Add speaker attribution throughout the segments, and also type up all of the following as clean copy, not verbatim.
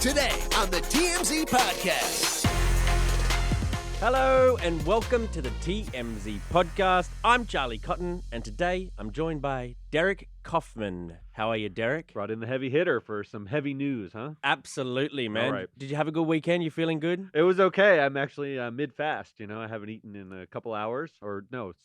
Speaker 1: Today on the TMZ Podcast.
Speaker 2: Hello and welcome to the TMZ Podcast. I'm Charlie Cotton and today I'm joined by Derek Kaufman. How are you, Derek?
Speaker 3: Brought in the heavy hitter for some heavy news, huh?
Speaker 2: Absolutely, man.
Speaker 3: All right.
Speaker 2: Did you have a good weekend? You feeling good?
Speaker 3: It was okay. I'm actually mid-fast, I haven't eaten in a couple hours,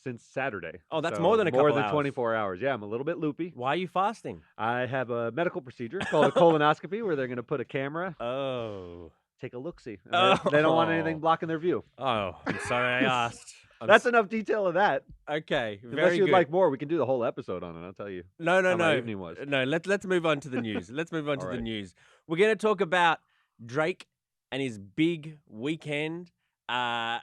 Speaker 3: since Saturday.
Speaker 2: Oh, that's
Speaker 3: So
Speaker 2: more than a couple
Speaker 3: More than
Speaker 2: hours.
Speaker 3: 24 hours. Yeah, I'm a little bit loopy.
Speaker 2: Why are you fasting?
Speaker 3: I have a medical procedure called a colonoscopy where they're going to put a camera,
Speaker 2: Oh.
Speaker 3: take a look-see.
Speaker 2: Oh.
Speaker 3: They don't want anything blocking their view.
Speaker 2: Oh, I'm sorry I asked.
Speaker 3: That's enough detail of that.
Speaker 2: Okay,
Speaker 3: Unless
Speaker 2: very
Speaker 3: you'd
Speaker 2: good.
Speaker 3: like more, we can do the whole episode on it, I'll tell you.
Speaker 2: No.
Speaker 3: how my evening was.
Speaker 2: No, let's move on to the news. Let's move on to
Speaker 3: All
Speaker 2: the
Speaker 3: right.
Speaker 2: news. We're going to talk about Drake and his big weekend. My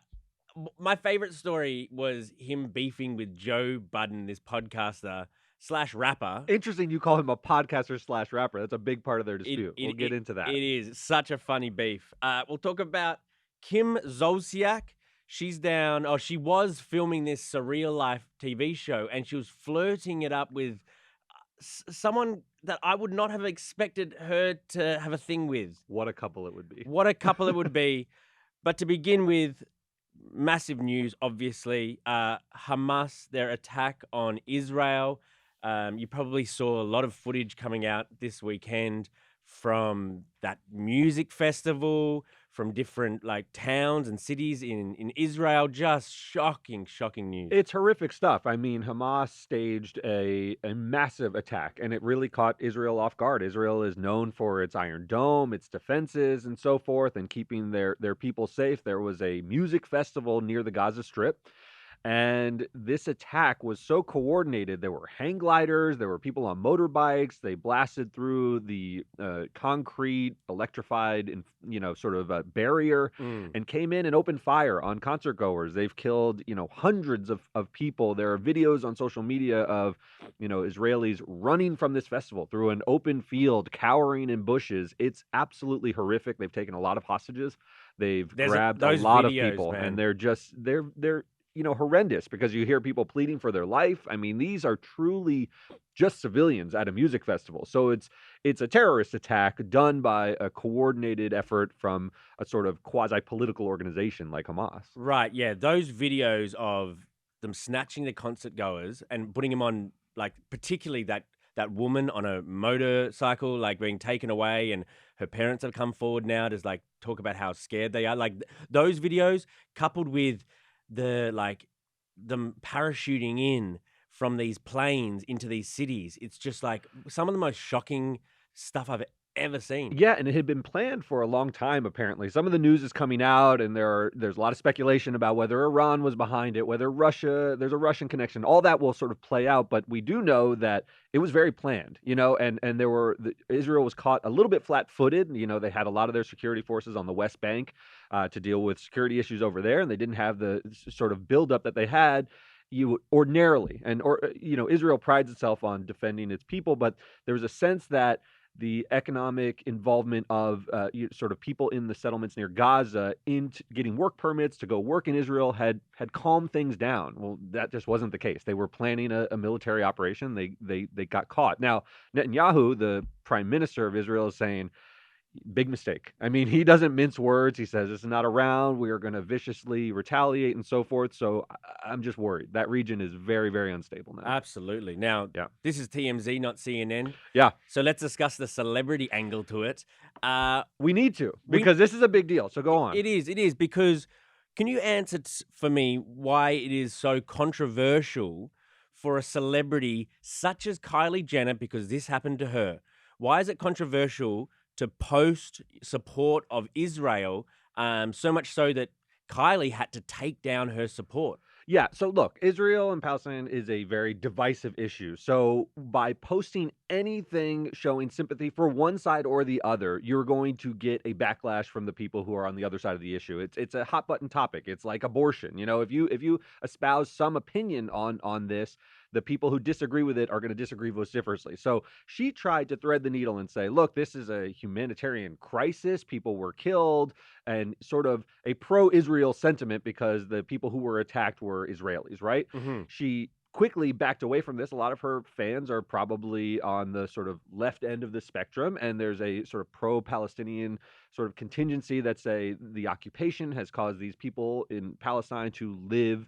Speaker 2: favorite story was him beefing with Joe Budden, this podcaster / rapper.
Speaker 3: Interesting you call him a podcaster / rapper. That's a big part of their dispute. We'll get into that.
Speaker 2: It is such a funny beef. We'll talk about Kim Zolciak. She's down, she was filming this Surreal Life TV show, and she was flirting it up with someone that I would not have expected her to have a thing with.
Speaker 3: What a couple it would be.
Speaker 2: What a couple it would be. But to begin with, massive news, obviously. Hamas, their attack on Israel. You probably saw a lot of footage coming out this weekend from that music festival, from different towns and cities in Israel. Just shocking news.
Speaker 3: It's horrific stuff. I mean, Hamas staged a massive attack, and it really caught Israel off guard. Israel is known for its Iron Dome, its defenses, and so forth, and keeping their people safe. There was a music festival near the Gaza Strip, and this attack was so coordinated. There were hang gliders, there were people on motorbikes. They blasted through the concrete, electrified, barrier, and came in and opened fire on concert goers. They've killed, hundreds of people. There are videos on social media of, Israelis running from this festival through an open field, cowering in bushes. It's absolutely horrific. They've taken a lot of hostages. They've grabbed a lot
Speaker 2: videos,
Speaker 3: of people,
Speaker 2: man.
Speaker 3: and they're horrendous because you hear people pleading for their life. I mean, these are truly just civilians at a music festival. So it's a terrorist attack done by a coordinated effort from a sort of quasi-political organization like Hamas.
Speaker 2: Right, yeah. Those videos of them snatching the concert goers and putting them on, particularly that woman on a motorcycle, being taken away, and her parents have come forward now to talk about how scared they are. Those videos coupled with them parachuting in from these planes into these cities. It's just some of the most shocking stuff I've ever seen.
Speaker 3: Yeah, and it had been planned for a long time, apparently. Some of the news is coming out, and there's a lot of speculation about whether Iran was behind it, whether there's a Russian connection. All that will sort of play out, but we do know that it was very planned, and Israel was caught a little bit flat-footed. They had a lot of their security forces on the West Bank to deal with security issues over there, and they didn't have the sort of buildup that they had ordinarily. Israel prides itself on defending its people, but there was a sense that the economic involvement of sort of people in the settlements near Gaza into getting work permits to go work in Israel had calmed things down. Well, that just wasn't the case. They were planning a military operation. They got caught. Now, Netanyahu, the prime minister of Israel, is saying, big mistake. I mean, he doesn't mince words. He says, it's not around. We are going to viciously retaliate and so forth. So I'm just worried. That region is very, very unstable now.
Speaker 2: Absolutely. Now, This is TMZ, not CNN.
Speaker 3: Yeah.
Speaker 2: So let's discuss the celebrity angle to it.
Speaker 3: We need to, because this is a big deal. So go on.
Speaker 2: It is, because can you answer for me why it is so controversial for a celebrity such as Kylie Jenner, because this happened to her? Why is it controversial to post support of Israel, so much so that Kylie had to take down her support?
Speaker 3: Yeah, so look, Israel and Palestine is a very divisive issue. So by posting anything showing sympathy for one side or the other, you're going to get a backlash from the people who are on the other side of the issue. It's a hot button topic. It's like abortion. If you espouse some opinion on this, the people who disagree with it are going to disagree vociferously. So she tried to thread the needle and say, look, this is a humanitarian crisis. People were killed, and sort of a pro-Israel sentiment because the people who were attacked were Israelis, right?
Speaker 2: Mm-hmm.
Speaker 3: She quickly backed away from this. A lot of her fans are probably on the sort of left end of the spectrum, and there's a sort of pro-Palestinian sort of contingency that say the occupation has caused these people in Palestine to live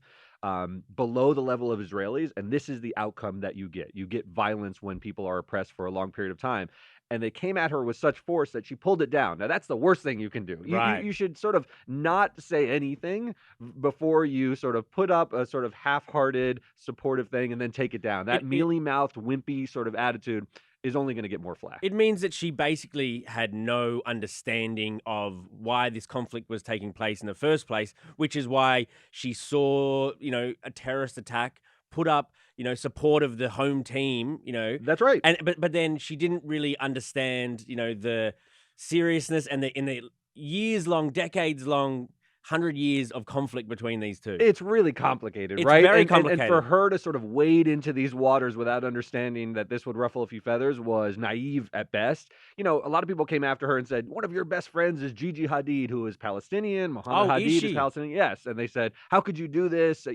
Speaker 3: below the level of Israelis, and this is the outcome that you get. You get violence when people are oppressed for a long period of time. And they came at her with such force that she pulled it down. Now, that's the worst thing you can do. You should sort of not say anything before you sort of put up a sort of half-hearted, supportive thing and then take it down. That mealy-mouthed, wimpy sort of attitude is only going to get more flack.
Speaker 2: It means that she basically had no understanding of why this conflict was taking place in the first place, which is why she saw, a terrorist attack, put up, support of the home team,
Speaker 3: That's right.
Speaker 2: But then she didn't really understand, the seriousness and in the years-long, decades-long, 100 years of conflict between these two.
Speaker 3: It's really complicated,
Speaker 2: It's
Speaker 3: right?
Speaker 2: very complicated.
Speaker 3: And for her to sort of wade into these waters without understanding that this would ruffle a few feathers was naive at best. A lot of people came after her and said, one of your best friends is Gigi Hadid, who is Palestinian. Mohammed Hadid is Palestinian. Yes. And they said, how could you do this?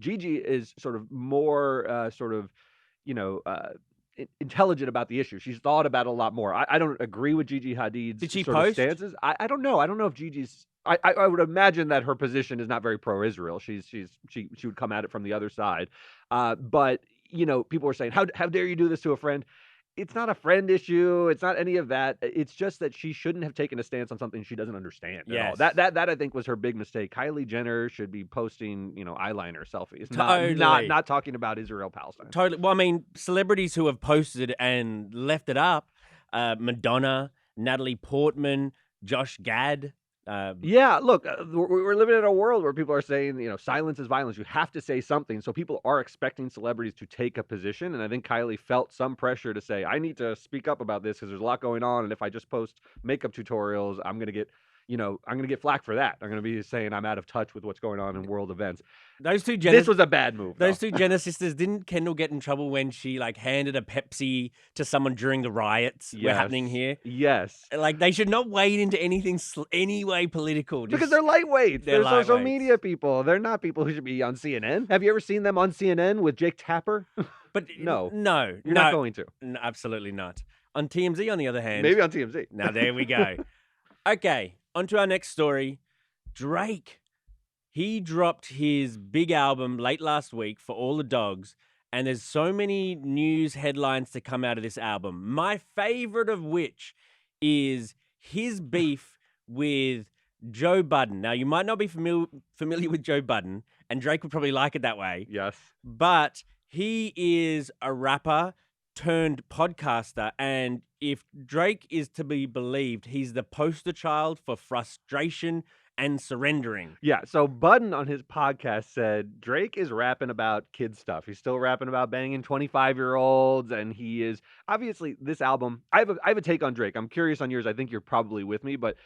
Speaker 3: Gigi is sort of more intelligent about the issue. She's thought about it a lot more. I don't agree with Gigi Hadid's
Speaker 2: Did she
Speaker 3: sort
Speaker 2: post?
Speaker 3: of stances. I don't know. I don't know if Gigi's. I would imagine that her position is not very pro-Israel. She would come at it from the other side. But people were saying, how dare you do this to a friend? It's not a friend issue. It's not any of that. It's just that she shouldn't have taken a stance on something she doesn't understand at all. That I think was her big mistake. Kylie Jenner should be posting, eyeliner selfies,
Speaker 2: Totally.
Speaker 3: not talking about Israel Palestine.
Speaker 2: Totally. Well, I mean, celebrities who have posted and left it up, Madonna, Natalie Portman, Josh Gad.
Speaker 3: Yeah, look, we're living in a world where people are saying, silence is violence. You have to say something. So people are expecting celebrities to take a position. And I think Kylie felt some pressure to say, I need to speak up about this because there's a lot going on. And if I just post makeup tutorials, I'm going to get flack for that. I'm going to be saying I'm out of touch with what's going on in world events.
Speaker 2: This
Speaker 3: was a bad move.
Speaker 2: Those two Jenner sisters, didn't Kendall get in trouble when she handed a Pepsi to someone during the riots were happening here?
Speaker 3: Yes.
Speaker 2: They should not wade into anything any way political.
Speaker 3: Because they're lightweights. They're social media people. They're not people who should be on CNN. Have you ever seen them on CNN with Jake Tapper?
Speaker 2: But
Speaker 3: no.
Speaker 2: You're
Speaker 3: not going to.
Speaker 2: No, absolutely not. On TMZ, on the other hand.
Speaker 3: Maybe on TMZ.
Speaker 2: Now, there we go. Okay, on to our next story. Drake. He dropped his big album late last week for all the dogs, and there's so many news headlines to come out of this album. My favorite of which is his beef with Joe Budden. Now, you might not be familiar with Joe Budden, and Drake would probably like it that way.
Speaker 3: Yes.
Speaker 2: But he is a rapper turned podcaster, and if Drake is to be believed, he's the poster child for frustration and surrendering.
Speaker 3: Yeah, so Budden on his podcast said Drake is rapping about kid stuff. He's still rapping about banging 25-year-olds, and he is obviously this album. I have a take on Drake. I'm curious on yours. I think you're probably with me, but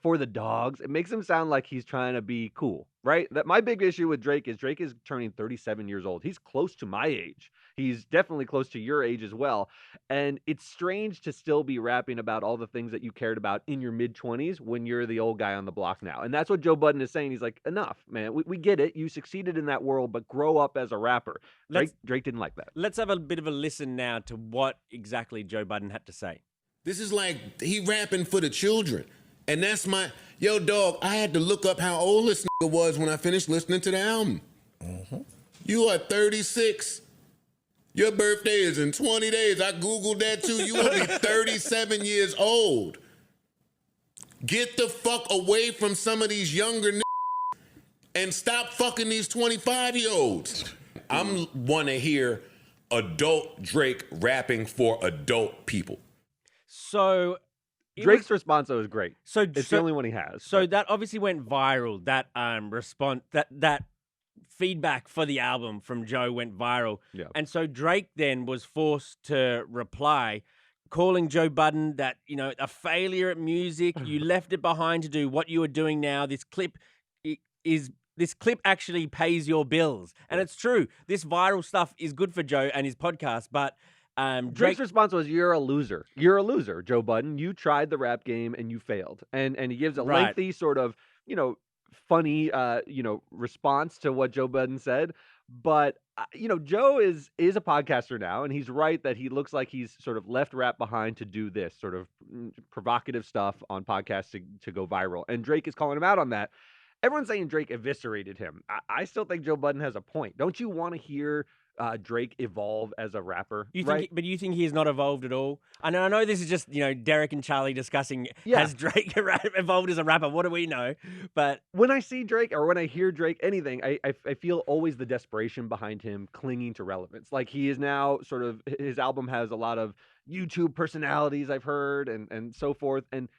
Speaker 3: for the dogs, it makes him sound like he's trying to be cool, right? That my big issue with Drake is turning 37 years old. He's close to my age. He's definitely close to your age as well. And it's strange to still be rapping about all the things that you cared about in your mid-20s when you're the old guy on the block now. And that's what Joe Budden is saying. He's like, enough, man. We get it. You succeeded in that world, but grow up as a rapper. Drake didn't like that.
Speaker 2: Let's have a bit of a listen now to what exactly Joe Budden had to say.
Speaker 4: This is like he rapping for the children. And that's yo, dog, I had to look up how old this nigga was when I finished listening to the album. Mm-hmm. You are 36. Your birthday is in 20 days. I Googled that too. You will be 37 years old. Get the fuck away from some of these younger niggas and stop fucking these 25-year-olds. I want to hear adult Drake rapping for adult people.
Speaker 2: So
Speaker 3: Drake's response though is great. It's the only one he has.
Speaker 2: So that obviously went viral. That response, that feedback for the album from Joe went viral.
Speaker 3: Yeah.
Speaker 2: And so Drake then was forced to reply, calling Joe Budden that, a failure at music. You left it behind to do what you are doing now. This clip actually pays your bills. And it's true. This viral stuff is good for Joe and his podcast, but
Speaker 3: Drake's response was, you're a loser. You're a loser, Joe Budden. You tried the rap game and you failed. And he gives a lengthy sort of, funny, response to what Joe Budden said. But Joe is a podcaster now, and he's right that he looks like he's sort of left rap behind to do this sort of provocative stuff on podcasts to go viral. And Drake is calling him out on that. Everyone's saying Drake eviscerated him. I still think Joe Budden has a point. Don't you want to hear Drake evolve as a rapper?
Speaker 2: But you think he has not evolved at all? I know this is just Derek and Charlie discussing has Drake evolved as a rapper. What do we know? But
Speaker 3: when I see Drake or when I hear Drake, anything, I feel always the desperation behind him clinging to relevance. Like he is now sort of his album has a lot of YouTube personalities I've heard and so forth. And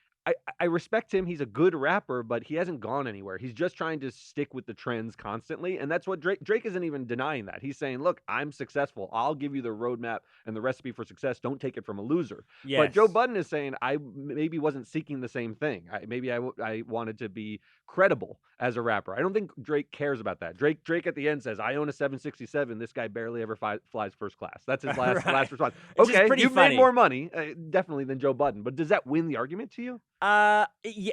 Speaker 3: I respect him. He's a good rapper, but he hasn't gone anywhere. He's just trying to stick with the trends constantly. And that's what Drake isn't even denying that. He's saying, look, I'm successful. I'll give you the roadmap and the recipe for success. Don't take it from a loser.
Speaker 2: Yes.
Speaker 3: But Joe Budden is saying, I maybe wasn't seeking the same thing. I wanted to be credible as a rapper. I don't think Drake cares about that. Drake at the end says, I own a 767. This guy barely ever flies first class. That's his last response. Okay, you've made more money, definitely, than Joe Budden. But does that win the argument to you?
Speaker 2: Yeah,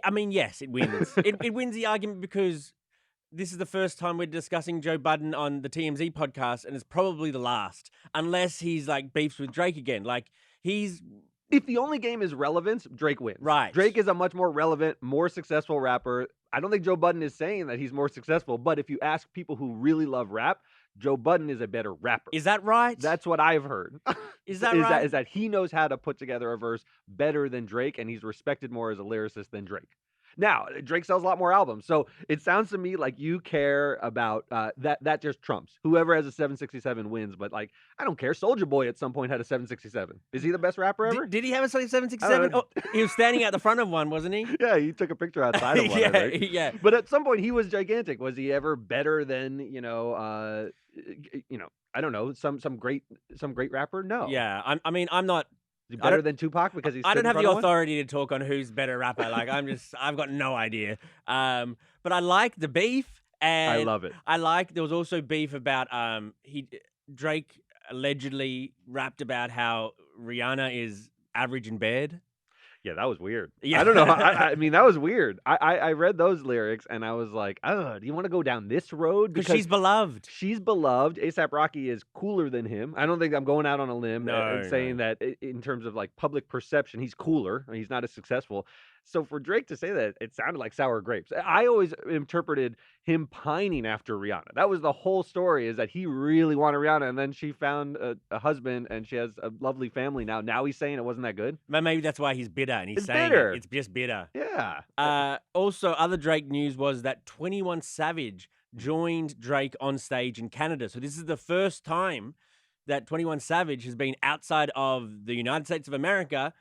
Speaker 2: I mean, yes, it wins. it wins the argument because this is the first time we're discussing Joe Budden on the TMZ podcast, and it's probably the last, unless he's like beefs with Drake again. Like if
Speaker 3: the only game is relevance, Drake wins.
Speaker 2: Right.
Speaker 3: Drake is a much more relevant, more successful rapper. I don't think Joe Budden is saying that he's more successful, but if you ask people who really love rap, Joe Budden is a better rapper.
Speaker 2: Is that right?
Speaker 3: That's what I've heard.
Speaker 2: Is that right?
Speaker 3: Is that he knows how to put together a verse better than Drake, and he's respected more as a lyricist than Drake. Now, Drake sells a lot more albums, so it sounds to me like you care about that just trumps. Whoever has a 767 wins, but like, I don't care. Soulja Boy at some point had a 767. Is he the best rapper ever?
Speaker 2: Did he have a 767? Oh, he was standing at the front of one, wasn't he?
Speaker 3: Yeah, he took a picture outside of one, I think.
Speaker 2: Yeah.
Speaker 3: But at some point, he was gigantic. Was he ever better than, I don't know, some great rapper? No.
Speaker 2: Yeah, I'm not.
Speaker 3: Is he better than Tupac because he's?
Speaker 2: I don't have the authority to talk on who's better rapper. Like I've got no idea. But I like the beef, and
Speaker 3: I love it.
Speaker 2: There was also beef about Drake allegedly rapped about how Rihanna is average in bed.
Speaker 3: Yeah, that was weird.
Speaker 2: Yeah.
Speaker 3: I don't know. I mean, that was weird. I read those lyrics and I was like, oh, do you want to go down this road?
Speaker 2: Because she's beloved.
Speaker 3: She's beloved. A$AP Rocky is cooler than him. I don't think I'm going out on a limb and saying that in terms of like public perception, he's cooler. I mean, he's not as successful. So for Drake to say that, it sounded like sour grapes. I always interpreted him pining after Rihanna. That was the whole story, is that he really wanted Rihanna, and then she found a husband, and she has a lovely family now. Now he's saying it wasn't that good?
Speaker 2: Maybe that's why he's bitter, and he's saying
Speaker 3: bitter.
Speaker 2: It's just bitter.
Speaker 3: Yeah.
Speaker 2: Also, other Drake news was that 21 Savage joined Drake on stage in Canada. So this is the first time that 21 Savage has been outside of the United States of America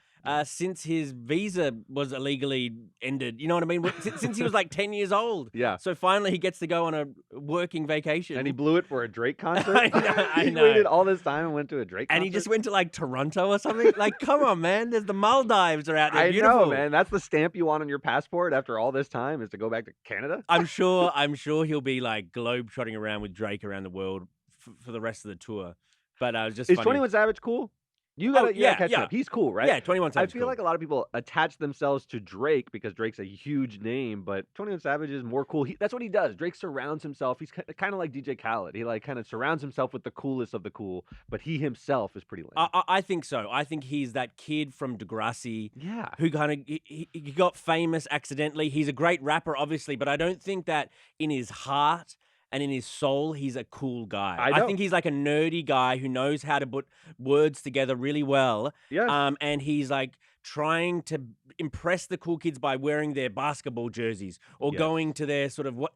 Speaker 2: since his visa was illegally ended. You know what I mean? Since he was like 10 years old.
Speaker 3: Yeah.
Speaker 2: So finally he gets to go on a working vacation.
Speaker 3: And he blew it for a Drake concert?
Speaker 2: I know.
Speaker 3: He waited all this time and went to a Drake concert?
Speaker 2: And he just went to like Toronto or something? Like, come on, man. There's the Maldives are out there. Beautiful.
Speaker 3: I know, man. That's the stamp you want on your passport after all this time, is to go back to Canada?
Speaker 2: I'm sure he'll be like globe-trotting around with Drake around the world for the rest of the tour. But it was just funny.
Speaker 3: 21 Savage cool? You gotta catch up. He's cool, right?
Speaker 2: Yeah, 21 Savage.
Speaker 3: I feel like a lot of people attach themselves to Drake because Drake's a huge name, but 21 Savage is more cool. That's what he does. Drake surrounds himself. He's kind of like DJ Khaled. He like kind of surrounds himself with the coolest of the cool, but he himself is pretty lame.
Speaker 2: I think so. I think he's that kid from Degrassi.
Speaker 3: Yeah.
Speaker 2: Who kind of he got famous accidentally. He's a great rapper, obviously, but I don't think that in his heart and in his soul, he's a cool guy. I think he's like a nerdy guy who knows how to put words together really well.
Speaker 3: Yeah.
Speaker 2: And he's like trying to impress the cool kids by wearing their basketball jerseys or going to their sort of what.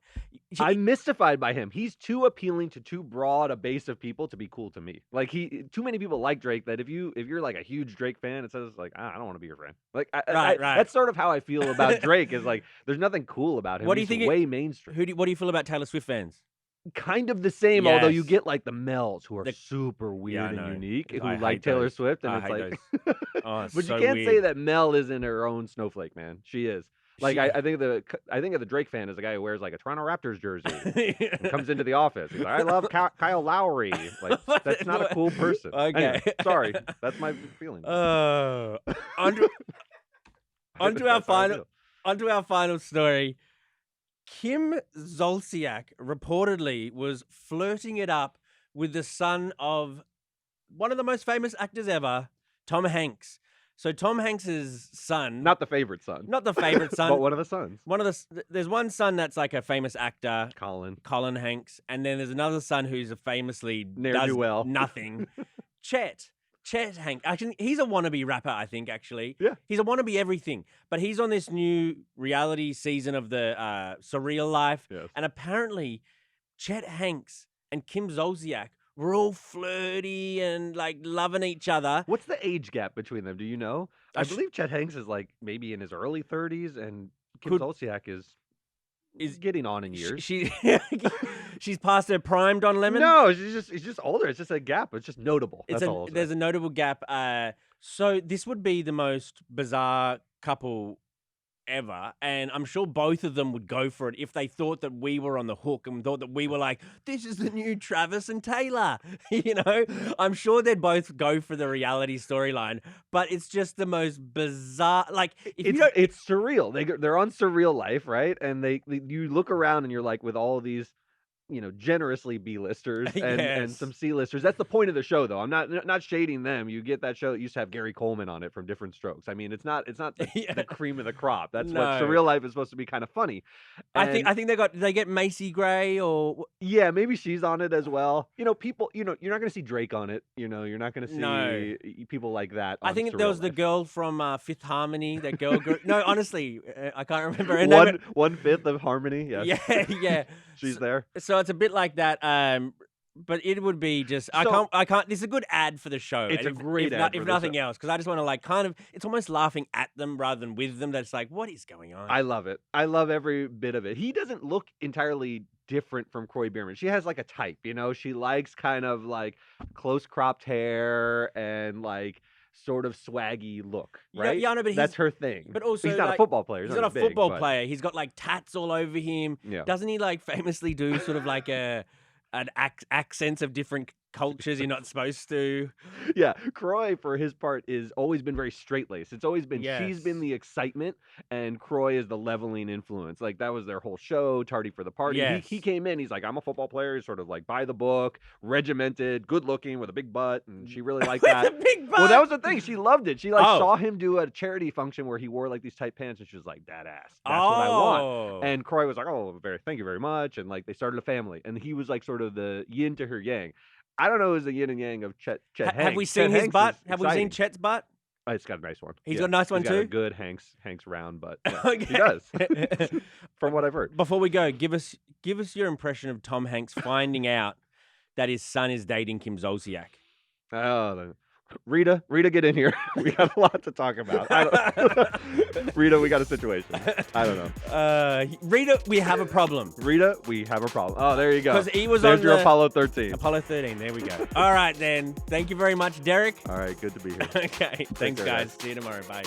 Speaker 3: I'm mystified by him. He's too appealing to too broad a base of people to be cool to me. Like too many people like Drake that if you're like a huge Drake fan, it says like, I don't want to be your friend. Like, right. That's sort of how I feel about Drake. Is like, there's nothing cool about him.
Speaker 2: What do you think?
Speaker 3: Way mainstream.
Speaker 2: What do you feel about Taylor Swift fans?
Speaker 3: Kind of the same,
Speaker 2: yes.
Speaker 3: Although you get like the Mels who are super weird and unique, who like Taylor Swift, and it's like, but you can't say that Mel isn't her own snowflake, man. She is. Like I think of the Drake fan as a guy who wears like a Toronto Raptors jersey and comes into the office. He's like, I love Kyle Lowry. Like, that's not a cool person.
Speaker 2: Okay,
Speaker 3: anyway, sorry, that's my feeling.
Speaker 2: Onto our final story. Kim Zolciak reportedly was flirting it up with the son of one of the most famous actors ever, Tom Hanks. So Tom Hanks's son,
Speaker 3: Not the favorite son.
Speaker 2: not the favorite son,
Speaker 3: But one of the sons.
Speaker 2: there's one son that's like a famous actor,
Speaker 3: Colin.
Speaker 2: Hanks, and then there's another son who's a famously
Speaker 3: Ne'er-do-well.
Speaker 2: does nothing, Chet Hanks. Actually, he's a wannabe rapper, I think. Actually,
Speaker 3: Yeah.
Speaker 2: he's a wannabe everything. But he's on this new reality season of the Surreal Life,
Speaker 3: Yes.
Speaker 2: and apparently, Chet Hanks and Kim Zolciak were all flirty and like loving each other.
Speaker 3: What's the age gap between them? Do you know? I
Speaker 2: I
Speaker 3: believe Chet Hanks is like maybe in his early 30s, and Kim
Speaker 2: Could-
Speaker 3: Zolciak is getting on in years.
Speaker 2: She's past her prime, Don Lemon.
Speaker 3: No, it's just older. It's just a gap. It's just notable.
Speaker 2: It's
Speaker 3: That's all.
Speaker 2: there's a notable gap. So this would be the most bizarre couple ever, and I'm sure both of them would go for it if they thought that we were on the hook and thought that we were like, this is the new Travis and Taylor. You know, I'm sure they'd both go for the reality storyline, but it's just the most bizarre. Like, if you don't,
Speaker 3: It's surreal. They're on Surreal Life, right? And you look around and you're like, with all of these, generously B-listers and
Speaker 2: Yes.
Speaker 3: some C-listers. That's the point of the show, though. I'm not shading them. You get that show that used to have Gary Coleman on it from Different Strokes. I mean, it's not the,
Speaker 2: Yeah.
Speaker 3: the cream of the crop. That's
Speaker 2: No.
Speaker 3: what Surreal Life is supposed to be kind of funny.
Speaker 2: I
Speaker 3: And
Speaker 2: think they get Macy Gray or
Speaker 3: yeah, maybe she's on it as well. People, you're not going to see Drake on it. You're not going to see
Speaker 2: No.
Speaker 3: people like that.
Speaker 2: I
Speaker 3: on
Speaker 2: think
Speaker 3: Surreal
Speaker 2: there was the
Speaker 3: Life.
Speaker 2: girl from Fifth Harmony, that girl group. No, honestly, I can't remember her name.
Speaker 3: 1/5 of Harmony. Yes.
Speaker 2: Yeah.
Speaker 3: She's there.
Speaker 2: So it's a bit like that. But it would be just
Speaker 3: So-
Speaker 2: I can't. This is a good ad for the show.
Speaker 3: It's
Speaker 2: and
Speaker 3: a great ad
Speaker 2: if
Speaker 3: for the
Speaker 2: nothing
Speaker 3: show.
Speaker 2: else, because I just want to like kind of. It's almost laughing at them rather than with them. That's like, what is going on?
Speaker 3: I love it. I love every bit of it. He doesn't look entirely different from Croy Bierman. She has like a type, She likes kind of like close cropped hair and like sort of swaggy look,
Speaker 2: Yeah,
Speaker 3: right?
Speaker 2: yeah, I know, but
Speaker 3: that's
Speaker 2: he's-
Speaker 3: her thing.
Speaker 2: but also,
Speaker 3: he's not a
Speaker 2: like,
Speaker 3: football player.
Speaker 2: He's
Speaker 3: not
Speaker 2: not a
Speaker 3: as big,
Speaker 2: football
Speaker 3: but-
Speaker 2: player. He's got like tats all over him.
Speaker 3: Yeah.
Speaker 2: Doesn't he like famously do sort of like accents of different cultures you're not supposed to?
Speaker 3: Yeah, Croy, for his part, is always been very straight-laced. It's always been she's been
Speaker 2: Yes.
Speaker 3: the excitement, and Croy is the leveling influence. Like, that was their whole show, Tardy for the Party.
Speaker 2: Yes.
Speaker 3: He came in, he's like, I'm a football player. He's sort of like by the book, regimented, good-looking, with a big butt, and she really liked
Speaker 2: With
Speaker 3: that.
Speaker 2: a big butt.
Speaker 3: Well, that was the thing. She loved it. She like
Speaker 2: Oh.
Speaker 3: saw him do a charity function where he wore like these tight pants, and she was like, "That ass. That's what I want."
Speaker 2: Oh.
Speaker 3: And Croy was like, "Oh, thank you very much." And like they started a family, and he was like sort of the yin to her yang. I don't know, is the yin and yang of Chet Hanks.
Speaker 2: Have we
Speaker 3: Chet
Speaker 2: seen his
Speaker 3: Hanks
Speaker 2: butt?
Speaker 3: is
Speaker 2: Have we seen
Speaker 3: exciting.
Speaker 2: Chet's butt?
Speaker 3: Oh, it's got a nice one.
Speaker 2: He's got a nice one
Speaker 3: He's got a
Speaker 2: too?
Speaker 3: good Hanks round butt. Yeah,
Speaker 2: Okay.
Speaker 3: He does, from what I've heard.
Speaker 2: Before we go, give us your impression of Tom Hanks finding out that his son is dating Kim Zolciak.
Speaker 3: Oh, Rita, get in here. We got a lot to talk about. Rita, we got a situation. I don't know.
Speaker 2: Rita, we have a problem.
Speaker 3: Rita, we have a problem. Oh, there you go.
Speaker 2: 'Cause he was
Speaker 3: There's
Speaker 2: on
Speaker 3: your
Speaker 2: the-
Speaker 3: Apollo 13.
Speaker 2: Apollo 13, there we go. All right, then. Thank you very much, Derek.
Speaker 3: All right, good to be here.
Speaker 2: Okay, thanks,
Speaker 3: care,
Speaker 2: guys.
Speaker 3: guys.
Speaker 2: See you tomorrow. Bye.